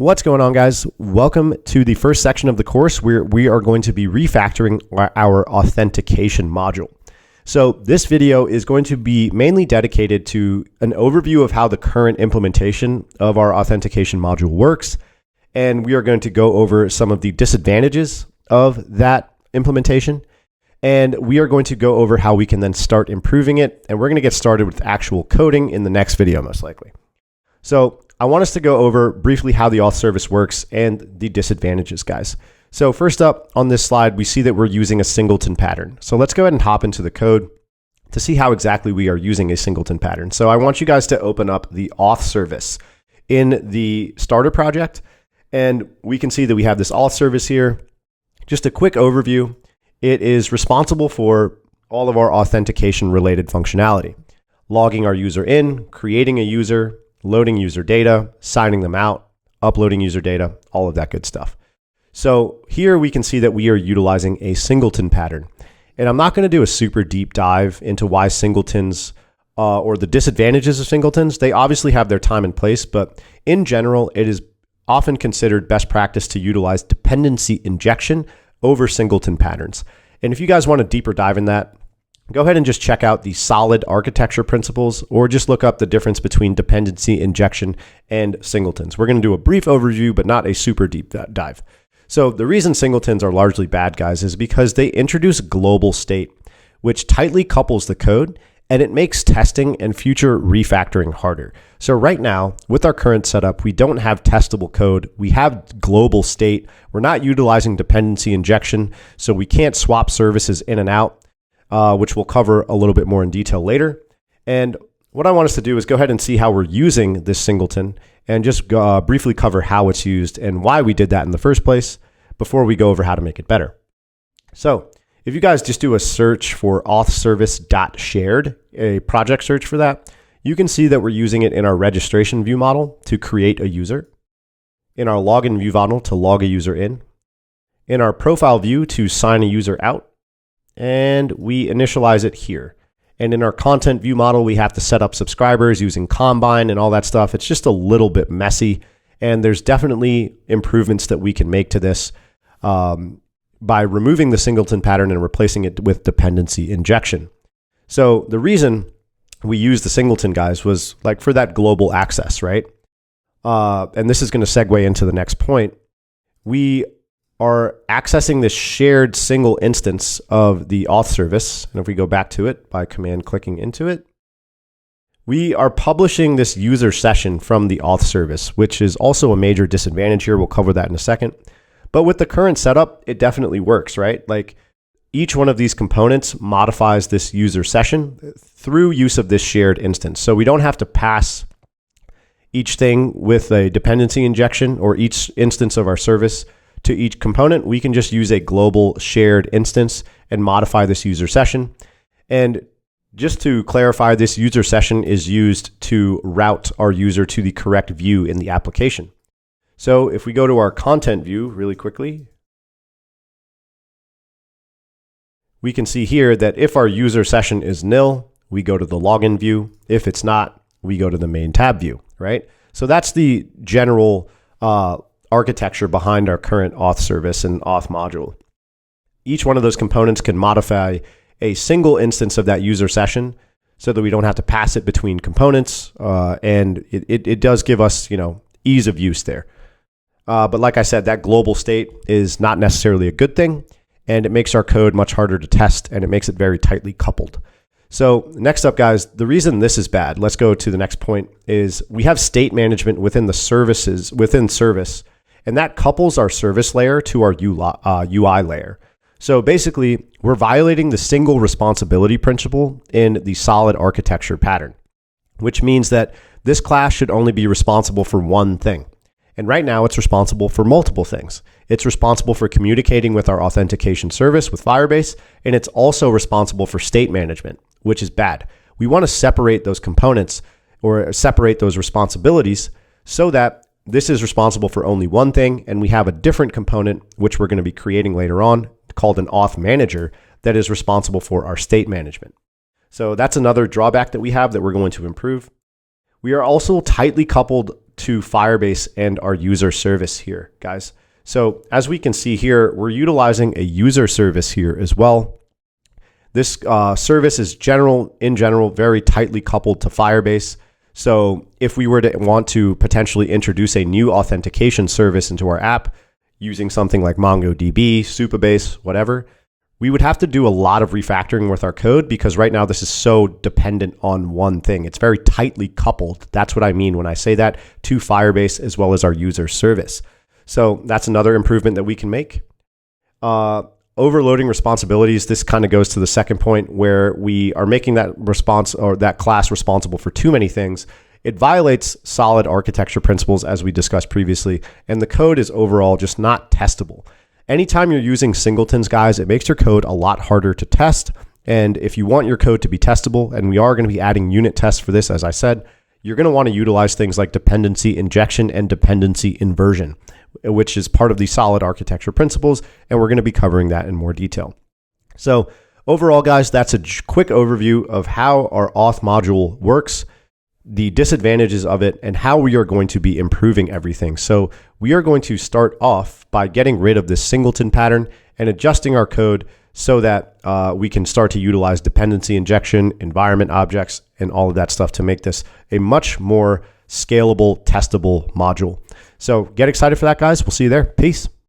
What's going on, guys? Welcome to the first section of the course where we are going to be refactoring our authentication module. So this video is going to be mainly dedicated to an overview of how the current implementation of our authentication module works. And we are going to go over some of the disadvantages of that implementation. And we are going to go over how we can then start improving it. And we're going to get started with actual coding in the next video, most likely. So I want us to go over briefly how the auth service works and the disadvantages, guys. So first up on this slide, we see that we're using a singleton pattern. So let's go ahead and hop into the code to see how exactly we are using a singleton pattern. So I want you guys to open up the auth service in the starter project. And we can see that we have this auth service here. Just a quick overview. It is responsible for all of our authentication related functionality. Logging our user in, creating a user, loading user data, signing them out, uploading user data, all of that good stuff. So here we can see that we are utilizing a singleton pattern. And I'm not going to do a super deep dive into why singletons or the disadvantages of singletons. They obviously have their time and place, but in general, it is often considered best practice to utilize dependency injection over singleton patterns. And if you guys want a deeper dive in that, go ahead and just check out the solid architecture principles, or just look up the difference between dependency injection and singletons. We're going to do a brief overview, but not a super deep dive. So the reason singletons are largely bad, guys, is because they introduce global state, which tightly couples the code, and it makes testing and future refactoring harder. So right now, with our current setup, we don't have testable code. We have global state. We're not utilizing dependency injection, so we can't swap services in and out. Which we'll cover a little bit more in detail later. And what I want us to do is go ahead and see how we're using this singleton and just briefly cover how it's used and why we did that in the first place before we go over how to make it better. So if you guys just do a search for authservice.shared, a project search for that, you can see that we're using it in our registration view model to create a user, in our login view model to log a user in our profile view to sign a user out, and we initialize it here. And in our content view model, we have to set up subscribers using Combine and all that stuff. It's just a little bit messy, and there's definitely improvements that we can make to this by removing the singleton pattern and replacing it with dependency injection. So the reason we use the singleton, guys, was like for that global access, right? And this is going to segue into the next point. We are accessing this shared single instance of the auth service. And if we go back to it by command clicking into it, we are publishing this user session from the auth service, which is also a major disadvantage here. We'll cover that in a second. But with the current setup, it definitely works, right? Like each one of these components modifies this user session through use of this shared instance. So we don't have to pass each thing with a dependency injection or each instance of our service to each component. We can just use a global shared instance and modify this user session. And just to clarify, this user session is used to route our user to the correct view in the application. So if we go to our content view really quickly, we can see here that if our user session is nil, we go to the login view. If it's not, we go to the main tab view, right? So that's the general architecture behind our current auth service and auth module. Each one of those components can modify a single instance of that user session so that we don't have to pass it between components. And it does give us, ease of use there. But like I said, that global state is not necessarily a good thing, and it makes our code much harder to test, and it makes it very tightly coupled. So next up, guys, the reason this is bad, let's go to the next point, is we have state management within the services, within service, and that couples our service layer to our UI layer. So basically, we're violating the single responsibility principle in the solid architecture pattern, which means that this class should only be responsible for one thing. And right now, it's responsible for multiple things. It's responsible for communicating with our authentication service with Firebase, and it's also responsible for state management, which is bad. We want to separate those components or separate those responsibilities so that this is responsible for only one thing, and we have a different component, which we're going to be creating later on, called an auth manager, that is responsible for our state management. So that's another drawback that we have that we're going to improve. We are also tightly coupled to Firebase and our user service here, guys. So as we can see here, we're utilizing a user service here as well. This service is in general, very tightly coupled to Firebase. So if we were to want to potentially introduce a new authentication service into our app using something like MongoDB, Supabase, whatever, we would have to do a lot of refactoring with our code because right now this is so dependent on one thing. It's very tightly coupled. That's what I mean when I say that, to Firebase as well as our user service. So that's another improvement that we can make. Overloading responsibilities. This kind of goes to the second point where we are making that response or that class responsible for too many things. It violates solid architecture principles as we discussed previously, and the code is overall just not testable. Anytime you're using singletons, guys, it makes your code a lot harder to test. And if you want your code to be testable, and we are going to be adding unit tests for this, as I said, you're going to want to utilize things like dependency injection and dependency inversion, which is part of the solid architecture principles, and we're going to be covering that in more detail. So overall, guys, that's a quick overview of how our auth module works, the disadvantages of it, and how we are going to be improving everything. So we are going to start off by getting rid of this singleton pattern and adjusting our code so that we can start to utilize dependency injection, environment objects, and all of that stuff to make this a much more scalable, testable module. So get excited for that, guys. We'll see you there. Peace.